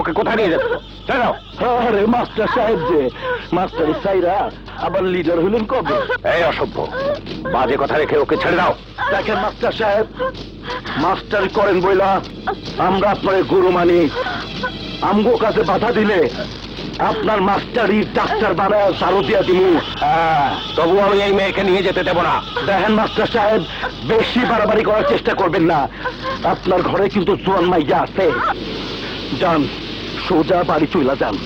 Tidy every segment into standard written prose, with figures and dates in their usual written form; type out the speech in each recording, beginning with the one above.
ওকে কোথায় নিয়ে যাচ্ছ? আরে মাস্টার সাহেব যে মাস্টার সাইরা আবার লিডার হইলেন কবে? এই অসভ্য, বাজে কথা রেখে ওকে ছেড়ে দাও। দেখেন মাস্টার সাহেব, মাস্টারি করেন বইলা আমরা আপনার গুরু মানি। আমগো কাছে বাধা দিলে আপনার মাস্টারি ডাক্তার বানায় সারো দিয়া দিমু। তবু আমি এই মেয়েকে নিয়ে যেতে দেবো না। দেখেন মাস্টার সাহেব, বেশি বাড়াবাড়ি করার চেষ্টা করবেন না। আপনার ঘরে কিন্তু জোয়ান মাইয়া আছে। যান, সোজা বাড়ি চইলা যান,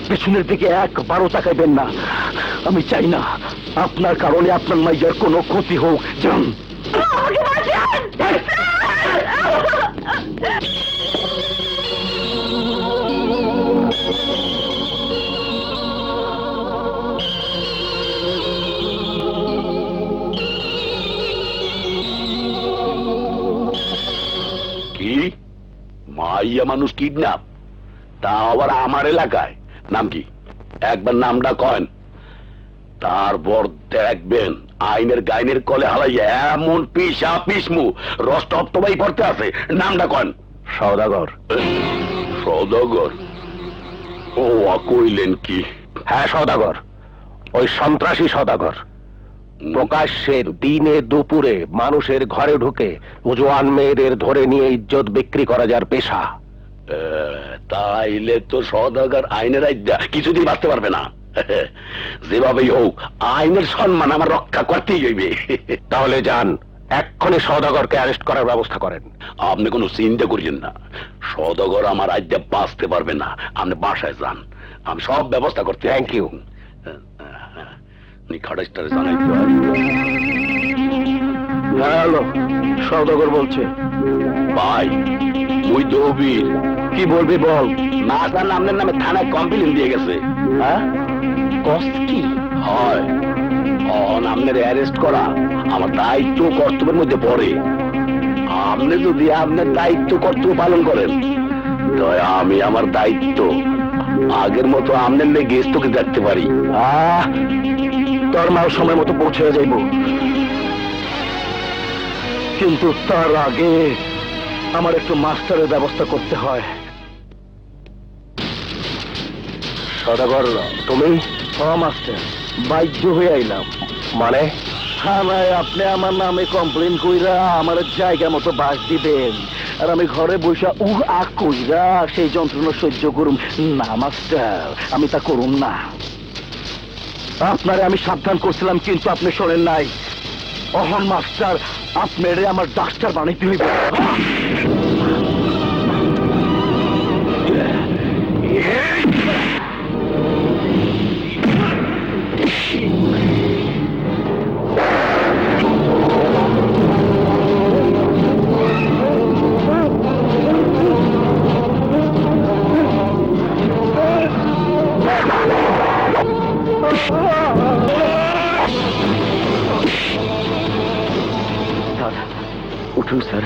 পেছনের দিকে একবারও তাকাইবেন না। আমি চাই না আপনার কারণে আপনার মাইয়ার কোনো ক্ষতি হোক। যান। কি মাইয়া মানুষ কিডন্যাপ, তা আবার আমার এলাকায়? নাম কি? একবার নামটা কয়েন, তারপর দেখবেন আইনের গাইনের কলে হালাইয়া এমন পিসা পিসমু রস্টপ তোমাই করতে আছে। নামটা কয়েন। সওদাগর। সওদাগর? ও কইলেন কি? হ্যাঁ সওদাগর, ওই সন্ত্রাসী সওদাগর। প্রকাশ্যে দিনে দুপুরে মানুষের ঘরে ঢুকে জোয়ান মেয়েদের ধরে নিয়ে ইজ্জত বিক্রি করা যার পেশা। তাইলে তো সওদাগর আইনের আইডা কিছুদিন বাঁচতে পারবে না। যেভাবেই হোক আইনের সম্মান আমার রক্ষা করতেই হইবে। তাহলে যান, এক্ষুনি সওদাগরকে অ্যারেস্ট করার ব্যবস্থা করেন। আপনি কোনো চিন্তা করিয়েন না, সওদাগর আমার আইডা বাঁচতে পারবে না। আপনি বাসায় যান, আমি সব ব্যবস্থা করতে। Thank you. খাটাইস্টারে জানাইতে হ্যালো, সওদাগর বলছে। ভাই মুই দবির। কি বলবি বল। না জান আপনার নামে থানায় কমপ্লেন দিয়ে গেছে। হ্যাঁ, কষ্ট কি হয়? আপনার অ্যারেস্ট করা আমার দায়িত্ব কর্তব্যের মধ্যে পড়ে। আপনি যদি আপনার দায়িত্ব কর্তব্য পালন করেন, তাই আমি আমার দায়িত্ব আগের মতো আপনার লেগে তোকে দেখতে পারি। তোর মাও সময় মতো পৌঁছে যাইব, কিন্তু তার আগে আমার একটু মাস্টারের ব্যবস্থা করতে হয়। সদাগর তুমি? মাস্টার, বাধ্য হয়ে আইলাম। মানে? থানায় আপনি আমার নামে কমপ্লেন কইরা আমার জায়গা মতো বাস দিবেন, আর আমি ঘরে বসে আখ কইরা সেই যন্ত্রণা সহ্য করুম না। মাস্টার, আমি তা করুম না। আপনারে আমি সাবধান করছিলাম, কিন্তু আপনি শোনেন নাই। অহন মাস্টার, আপনারে আমার ডাক্তার বানাইতে হইবে। উঠুন স্যার।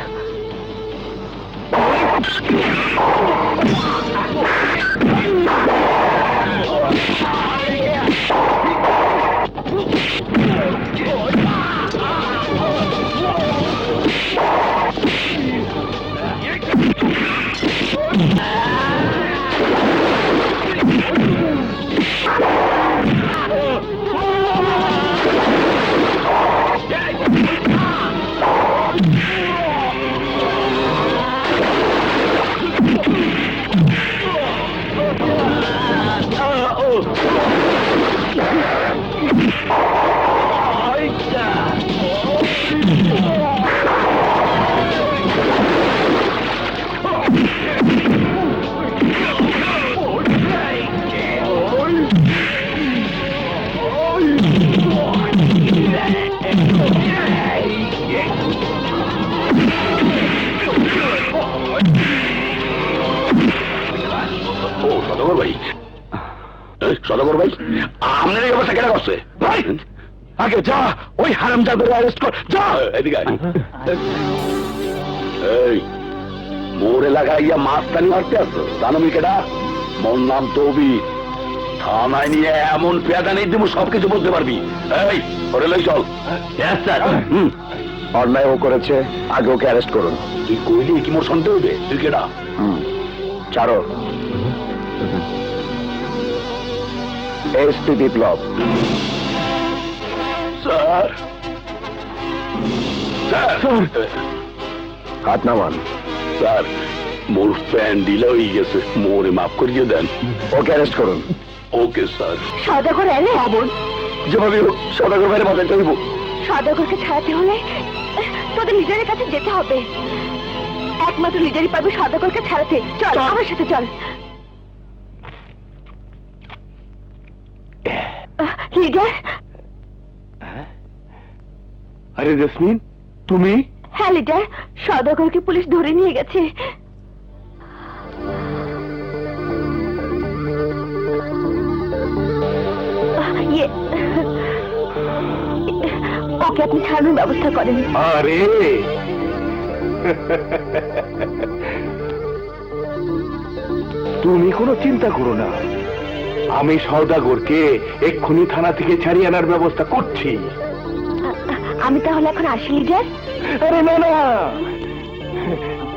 সদাগর ভাই, আপনার এই অবস্থা কেন করছে? ভাই আগে যা, ওই হারামজাদের অ্যারেস্ট কর। যা এদিকে। এই মোর এলাকায় ইয়া মাছ টানি মারতে আসছো? জানো মি কেডা? মোর নাম তবি। থানায় নিয়ে এমন পেয়াদা নেই তুমি সবকিছু বলতে পারবি। এই ওরে লই চল। স্যার। অন্যায় ও করেছে, আগে ওকে অ্যারেস্ট করুন। তুই কইলি কি মোর সন্দেহ হবে? তুই কেডা? ছাড়ো। এসপি বিপ্লব। স্যার। স্যার। হাত নামান। স্যার মোর ফ্যান ডিলে হয়ে গেছে, মোরে মাফ করিয়ে দেন। ওকে অ্যারেস্ট করুন। Okay sir. সদাগর এলে যেভাবে হোক সদাগর বাইরে বাজাইতে হইব। সদাগরকে ছাড়াতে হলে তোদের লিডারের কাছে যেতে হবে। একমাত্র লিডারই পারবে সদাগরকে ছাড়াতে। চল আমার সাথে চল। লিডার। আরে জেসমিন, তুমি? হ্যাঁ লিডার, সদাগরকে পুলিশ ধরে নিয়ে গেছে। ওকে আপনি ছাড়ানোর ব্যবস্থা করেন। আরে তুমি কোনো চিন্তা করো না, আমি সওদাগরকে এক্ষুনি থানা থেকে ছাড়িয়ে আনার ব্যবস্থা করছি। আমি তাহলে এখন আসি লিডার। আরে না না,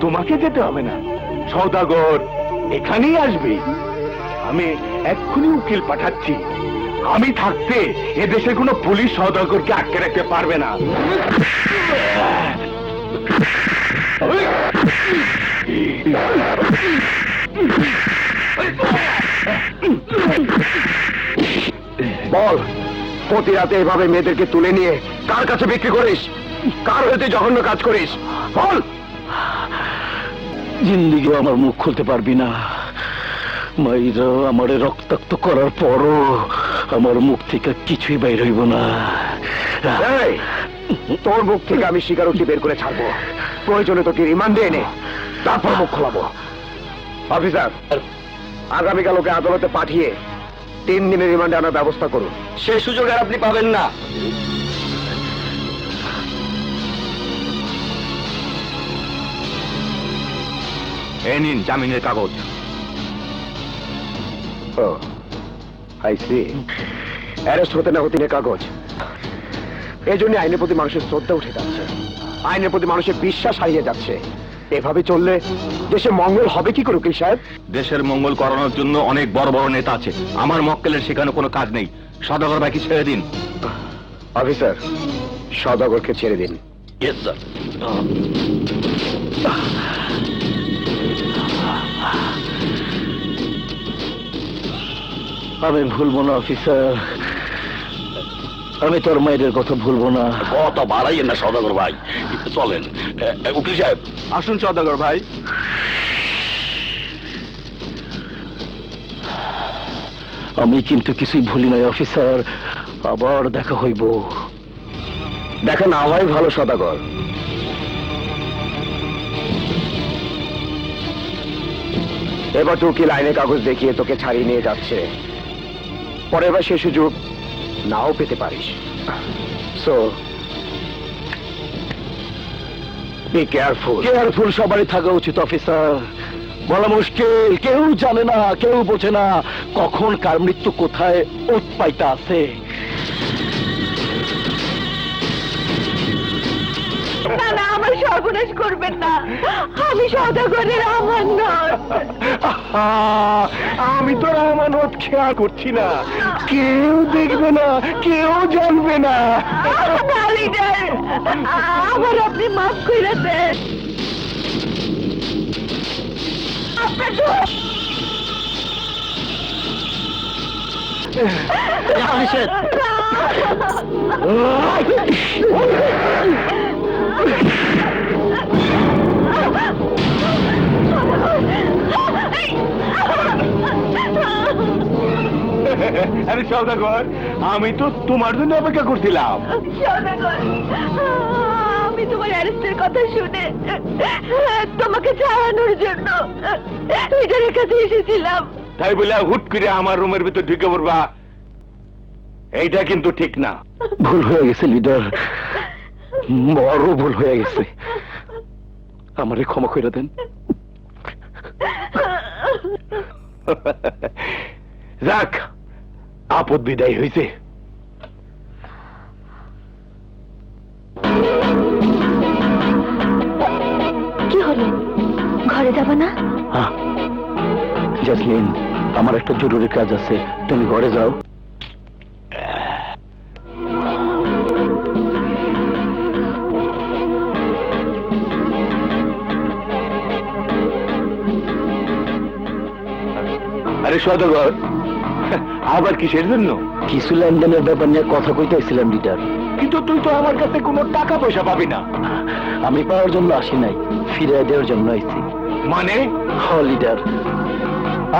তোমাকে যেতে হবে না, সওদাগর এখানেই আসবে। আমি এক্ষুনি উকিল পাঠাচ্ছি। আমি থাকতে এদেশে কোনো পুলিশ সওদাগরকে আটকে রাখতে পারবে না। বল, প্রতি রাতে এভাবে মেয়েদেরকে তুলে নিয়ে কার কাছে বিক্রি করিস? কার হইতে জঘন্য কাজ করিস? বল। জিন্দিগি আমার মুখ খুলতে পারবি না। মাইরা আমারে রক্তাক্ত করার পরও আমার মুখ থেকে কিছুই বাইর হইব না। এই, তোর মুখ থেকে আমি স্বীকারোক্তি বের করে ছাড়বো। প্রয়োজনে তোকে রিমান্ডে এনে তারপর মুখ খোলাবো। অফিসার, আগামীকাল ওকে আদালতে পাঠিয়ে 3 দিনের রিমান্ডে আনার ব্যবস্থা করুন। সেই সুযোগ আর আপনি পাবেন না। এই নিন জামিনের কাগজ। ও, আই সি। অ্যারেস্ট হতে না হতে কাগজ। এই জন্য আইনের প্রতি মানুষের শ্রদ্ধা উঠে যাচ্ছে, আইনের প্রতি মানুষের বিশ্বাস হারিয়ে যাচ্ছে। এভাবে চললে দেশে মঙ্গল হবে কি করে উকিল সাহেব? দেশের মঙ্গল করানোর জন্য অনেক বড় বড় নেতা আছে, আমার মক্কেলের সেখানে কোনো কাজ নেই। সদাগর বাকি ছেড়ে দিন। অফিসার, সদাগরকে ছেড়ে দিন। Yes sir. আমি ভুলবো না অফিসার, আমি তোর মায়ের কথা ভুলবো না। কত বাড়াইয়েন না সদাগর ভাই, চলেন। উকিল সাহেব আসুন সদাগর ভাই। আমি কিন্তু কিছুই ভুলি নাই অফিসার, আবার দেখা হইব। দেখা না হয় ভালো সদাগর। এবার তো উকিল আইনের কাগজ দেখিয়ে তোকে ছাড়িয়ে নিয়ে যাচ্ছে, পরের বার সে সুযোগ নাও পেতে পারিস। So be careful. কেয়ারফুল সবারই থাকা উচিত অফিসার। বলা মুশকিল, কেউ জানে না, কেউ বোঝে না কখন কার মৃত্যু কোথায় ওত পাইতা আছে। না না, আমার সর্বনাশ করবেন না। আমি সদাগরের আমানত। আমি তোর আমানত খেয়াল করছি না, কেউ দেখবে না, কেউ জানবে না। না লিডার, আমার আপনি মাফ করে দেন। আপনার আরে সওদাগর, আমি তো তোমার জন্য অপেক্ষা করছিলাম। সদাগর, আমি তোমার অ্যারেস্টের কথা শুনে তোমাকে ছাড়ানোর জন্য লিডারের কাছে এসেছিলাম। তাই বলে হুট করে আমার রুমের ভিতর ঢুকে পড়বা, এইটা কিন্তু ঠিক না। ভুল হয়ে গেছে লিডার, বড় ভুল হয়ে গেছে। আমারে ক্ষমা করে দেন। যাক, আপদ বিদায় হয়েছে। কি হলো, ঘরে যাবা না? জেসমিন, আমার একটা জরুরি কাজ আছে, তুমি ঘরে যাও। আরে সদাগর, আবার কিসের জন্য? কিছু লেনদেনের ব্যাপার নিয়ে কথা কইতেছিলাম লিডার। কিন্তু তুই তো আমার কাছে কোনো টাকা পয়সা পাবি না। আমি পাওয়ার জন্য আসি নাই, ফিরে দেওয়ার জন্য আইছি। মানে? লিডার,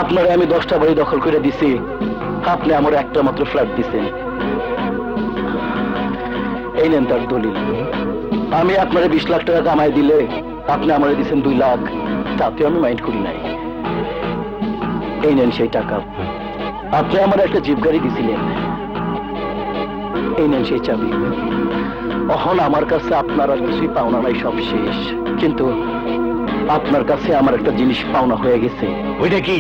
আপনারে আমি 10টা বাড়ি দখল করে দিছি, আপনি আমার একটা মাত্র ফ্ল্যাট দিছেন। এই নেন তার দলিল। আমি আপনারে 20 লাখ টাকা কামাই দিলে আপনি আমারে দিছেন 2 লাখ, তাতে আমি মাইন্ড করি নাই। এই নেন সেই টাকা। আপনি আমার একটা জিপ গাড়ি দিছিলেন, এই নেন সেই চাবি। এখন আমার কাছে আপনার আর কিছুই পাওনা নাই, সব শেষ। কিন্তু আপনার কাছে আমার একটা জিনিস পাওনা হয়ে গেছে। ওইটা কি?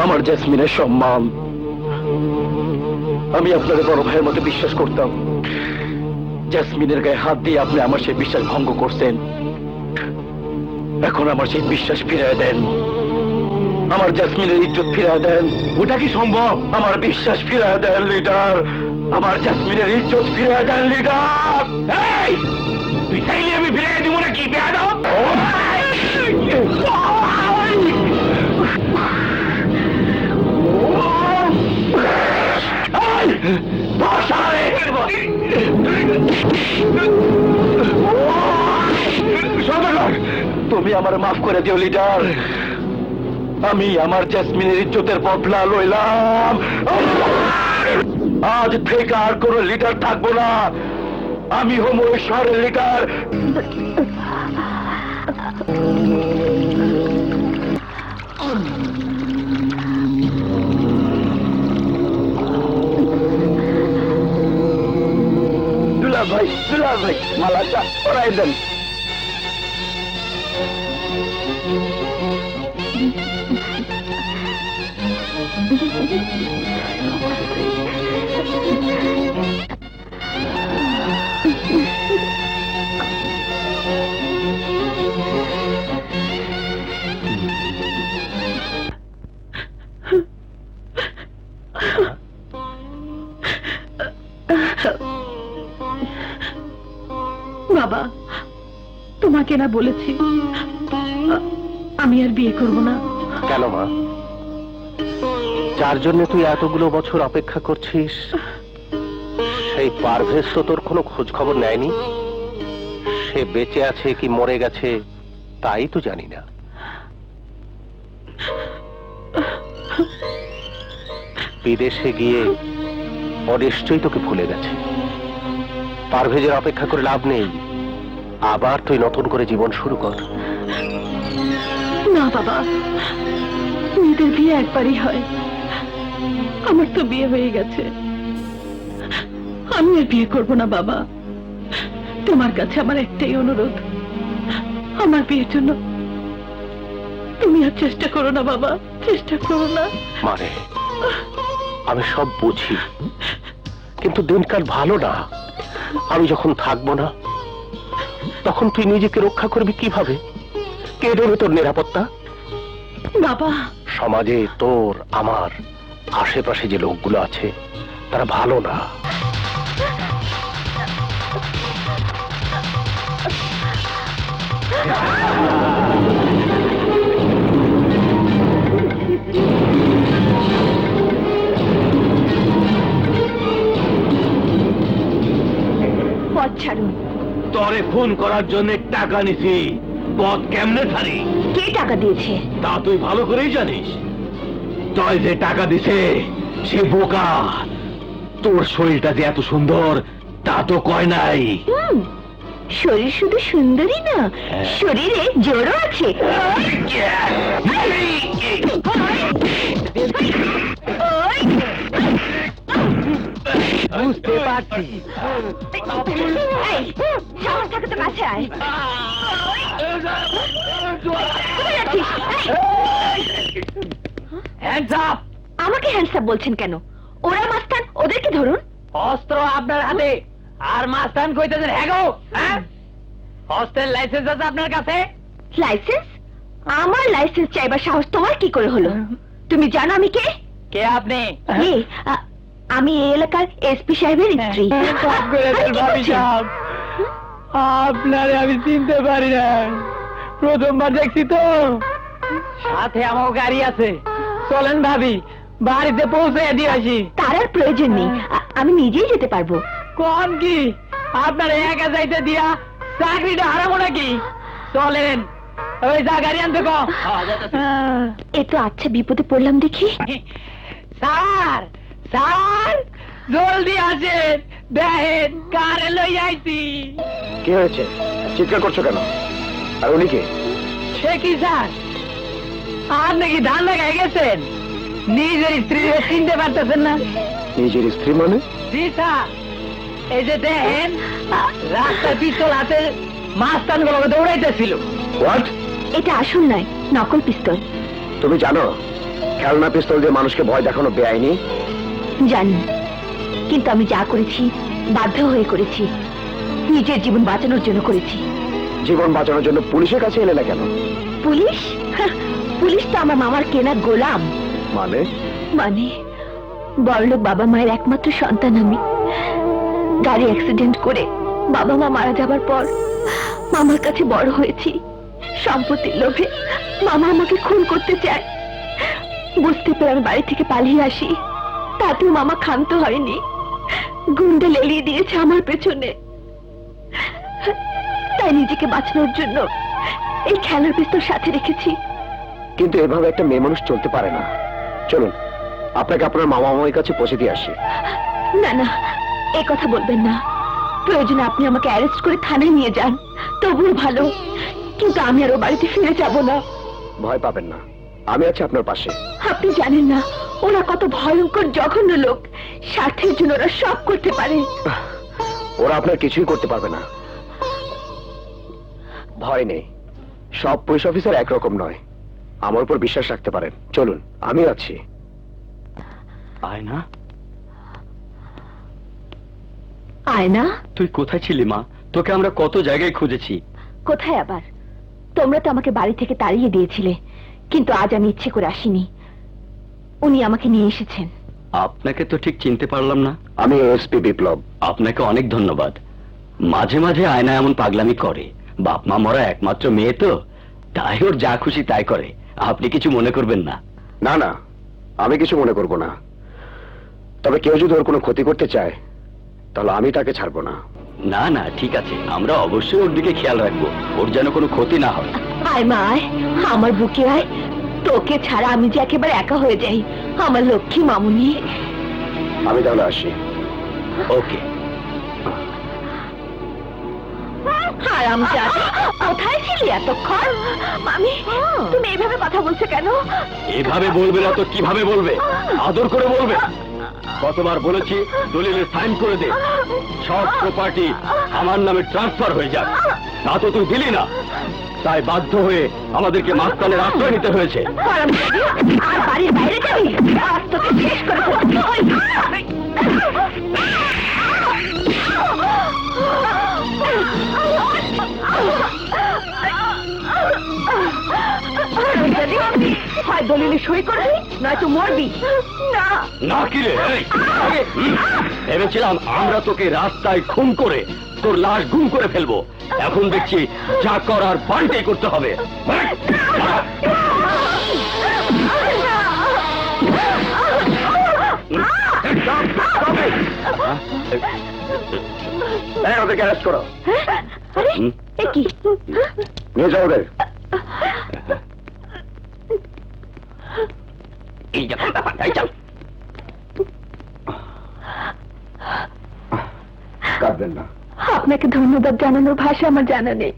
আমার জেসমিনের সম্মান। আমি আপনাকে বড় ভাইয়ের মতো বিশ্বাস করতাম, জেসমিনের গায়ে হাত দিয়ে আপনি আমার সেই বিশ্বাস ভঙ্গ করছেন। এখন আমার সেই বিশ্বাস ফিরিয়ে দেন, আমার জেসমিনের ইজ্জত ফিরিয়ে দেন। ওটা কি সম্ভব? আমার বিশ্বাস ফিরিয়ে দেন লিডার, আমার জেসমিনের ইজ্জত ফিরিয়ে দেন লিডার। এই, তুই চাইলে আমি ফিরে দিব নাকি বেয়াদব? তুমি আমার মাফ করে দিও লিডার, আমি আমার জেসমিনের ইজ্জতের বদলা লইলাম। আজ থেকে আর কোন লিডার থাকবো না, আমি হম ওই শহরের লিডার। দুলা ভাই, মালাটা পরাই দেন। বাবা, তোমাকে না বলেছি আমি আর বিয়ে করব না। কেন মা? যার জন্য তুই এতগুলো বছর অপেক্ষা করছিস, সেই পারভেজ তো তোর কোনো খোঁজ খবর নেয়নি। সে বেঁচে আছে কি মরে গেছে তাই তো জানি না। বিদেশে গিয়ে ও নিশ্চয়ই তোকে ভুলে গেছে। পারভেজের অপেক্ষা করে লাভ নেই, আবার তুই নতুন করে জীবন শুরু কর। না বাবা, মেয়েদের বিয়ে একবারই হয়, আমার তো বিয়ে হয়ে গেছে। আমি আর বিয়ে করব না বাবা। তোমার কাছে আমার একটাই অনুরোধ, আমার বিয়ের জন্য তুমি আর চেষ্টা করো না বাবা, চেষ্টা করো না। মানে আমি সব বুঝি, কিন্তু দিনকাল ভালো না। আমি যখন থাকবো না তখন তুই নিজেকে রক্ষা করবি কিভাবে? কে দেবে তোর নিরাপত্তা? বাবা, সমাজে তোর আমার আশেপাশে যে লোকগুলো আছে তারা ভালো না। পথ ছাড়ুন। তরে ফোন করার জন্য টাকা নিছি, পথ কেমনে ছাড়ি? কে টাকা দিয়েছে? তা তুই ভালো করেই জানিস। তয় যে টাকা দিছে সে বোকা। তোর শরীরটা যে এত সুন্দর তা তো কয় নাই। শরীর শুধু সুন্দরী না, শরীরে জোরও আছে। বুঝতে পারছি। এই, সাহস থাকে তো কাছে আয়। কোথায় যাচ্ছিস? এই! আমাকে হ্যান্ডসাপ বলছেন কেন? ওরা মাস্তান ওদেরকে ধরুন। অস্ত্র আপনার হাতে আর মাস্তান কইতেছেন হ্যাঁ গো, হ্যাঁ? অস্ত্রের লাইসেন্স আছে আপনার কাছে? লাইসেন্স? আমার লাইসেন্স চাইবার সাহস তোমার কি করে হলো? তুমি জানো আমি কে? কে আপনি? এ, আমি এই এলাকার এসপি সাহেবের স্ত্রী। সব করে আরে, দেন কি ভাবি বলছেন? সাহেব। আপনারে আমি চিনতে পারি না, প্রথমবার দেখছি তো। সাথে আমার গাড়ি আছে, চলেন ভাবি বাড়িতে পৌঁছে দিয়ে আসি। তার আর প্রয়োজন নেই, আমি নিজেই যেতে পারবো। কোন কি আপনার একা যাইতে দিয়া চাকরিটা হারাবো নাকি? চলেন, ওই যা গাড়ি আনতে কো। এ তো আচ্ছা বিপদে পড়লাম দেখি। স্যার, স্যার, জলদি আসেন, দেখেন কারে লই আইছি। কি হয়েছে? চিৎকার করছো কেন? আর উনি কে? সে কি স্যার, আপনি কি ধান লাগাই গেছেন? নিজের স্ত্রী চিনতে পারতেছেন না? নিজের স্ত্রী মানে? জি স্যার, এই যে দেখেন রাস্তার পিস্তল হাতে মাস্তান গুলোকে দৌড়াইতেছিল। হোয়াট? এটা আসল নয়, নকল পিস্তল। তুমি জানো খেলনা পিস্তল দিয়ে মানুষকে ভয় দেখানো বেআইনি? জানি, কিন্তু আমি যা করেছি বাধ্য হয়ে করেছি, নিজের জীবন বাঁচানোর জন্য করেছি। জীবন বাঁচানোর জন্য পুলিশের কাছে এলে না কেন? পুলিশ? পুলিশ তো আমার মামার কেনা গোলাম। মানে? মানে বড়লোক বাবা মায়ের একমাত্র সন্তান আমি। গাড়ি অ্যাক্সিডেন্ট করে বাবা মা মারা যাবার পর মামার কাছে বড় হয়েছি। সম্পত্তির লোভে মামা আমাকে খুন করতে চায়। বুঝতে পেরে আমি বাড়ি থেকে পালিয়ে আসি, তাতেও মামা ক্ষান্ত হয়নি, গুন্ডে লেলিয়ে দিয়েছে আমার পেছনে। তাই নিজেকে বাঁচানোর জন্য এই খেলার পিস্তল সাথে রেখেছি। কিন্তু এভাবে একটা মেয়ে মানুষ চলতে পারে না। চলুন আপনাকে আপনার মামা মামার কাছে পৌঁছে দিয়ে আসি। না না, এ কথা বলবেন না। প্রয়োজনে আপনি আমাকে অ্যারেস্ট করে থানায় নিয়ে যান, তবুও ভালো, কিন্তু আমি আর ও বাড়িতে ফিরে যাব না। ভয় পাবেন না, আমি আছি আপনার পাশে। আপনি জানেন না ওরা কত ভয়ঙ্কর জঘন্য লোক। স্বার্থের জন্য ওরা সব করতে পারে। ওরা আপনার কিছুই করতে পারবে না, ভয় নেই। সব পুলিশ অফিসার একরকম নয়, আমার উপর বিশ্বাস রাখতে পারেন। চলুন, আমি আছি। আয়না, আয়না, তুই কোথায় ছিলি মা? তোকে আমরা কত জায়গায় খুঁজেছি। কোথায় আবার? তোমরা তো আমাকে বাড়ি থেকে তাড়িয়ে দিয়েছিলে, কিন্তু আজ আমি ইচ্ছে করে আসিনি। উনি আমাকে নিয়ে এসেছেন। আপনাকে তো ঠিক চিনতে পারলাম না। আমি এসপি বিপ্লব। আপনাকে অনেক ধন্যবাদ। মাঝে মাঝে আয়না এমন পাগলামি করে, বাপ মা মরা একমাত্র মেয়ে তো, তাই ওর যা খুশি তাই করে। আপনি কিছু মনে করবেন না। না না, আমি কিছু মনে করব না। তবে কেউ যদি ওর কোনো ক্ষতি করতে চায় তাহলে আমি তাকে ছাড়বো না। না না, ঠিক আছে, আমরা অবশ্যই ওর দিকে খেয়াল রাখবো, ওর যেন কোনো ক্ষতি না হয়। আয় মা আয়, আমার বুকে আয়। তোকে ছাড়া আমি যে একেবারে একা হয়ে যাই, আমার লক্ষ্মী মামুনি। আমি তাহলে আসি। ওকে। হারামজাদা, কোথায় ছিলি এতক্ষণ? মামি, তুমি এইভাবে কথা বলছো কেন? এভাবে বলবে না তো কিভাবে বলবে? আদর করে বলবে। কতবার বলেছি দলিলে সাইন করে দে, সব প্রপার্টি আমার নামে ট্রান্সফার হয়ে যাক, তা তো তুই দিলি না। তাই বাধ্য হয়ে আমাদেরকে মাস্তানের আশ্রয় নিতে হয়েছে। হারামজাদি, আর বাড়ির বাইরে যাবি? আজ তোকে শেষ করে ফেলবো। হারামজাদি, হয় দলিলে সই করবি নয়তো মরবি। না না কি রে? ভেবেছিলাম আমরা তোকে রাস্তায় খুন করে তোর লাশ গুম করে ফেলবো, এখন দেখছি যা করার বাড়িতেই করতে হবে। ওদেরকে অ্যারেস্ট করো। আরে এ কি? নিয়ে যাও ওদের। এই যখন ব্যাপার, এই চল। কাঁদবেন না। আপনাকে ধন্যবাদ জানানোর ভাষা আমার জানা নেই।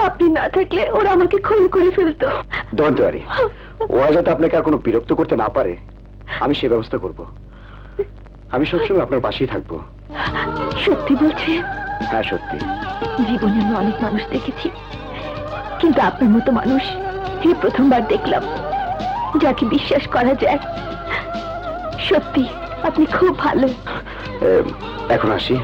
আপনি না থাকলে ওরা আমাকে খুন করে ফেলতো। ডোন্ট ওয়ারি, ওরা যাতে আপনাকে আর কোনো বিরক্ত করতে না পারে আমি সে ব্যবস্থা করব। আমি সবসময় আপনার পাশেই থাকবো। সত্যি বলছেন? হ্যাঁ সত্যি। জীবনে আমি অনেক মানুষ দেখেছি, কিন্তু আপনার মতো মানুষ এই প্রথমবার দেখলাম, যাকে বিশ্বাস করা যায়। সত্যি আপনি খুব ভালো। এখন আসি।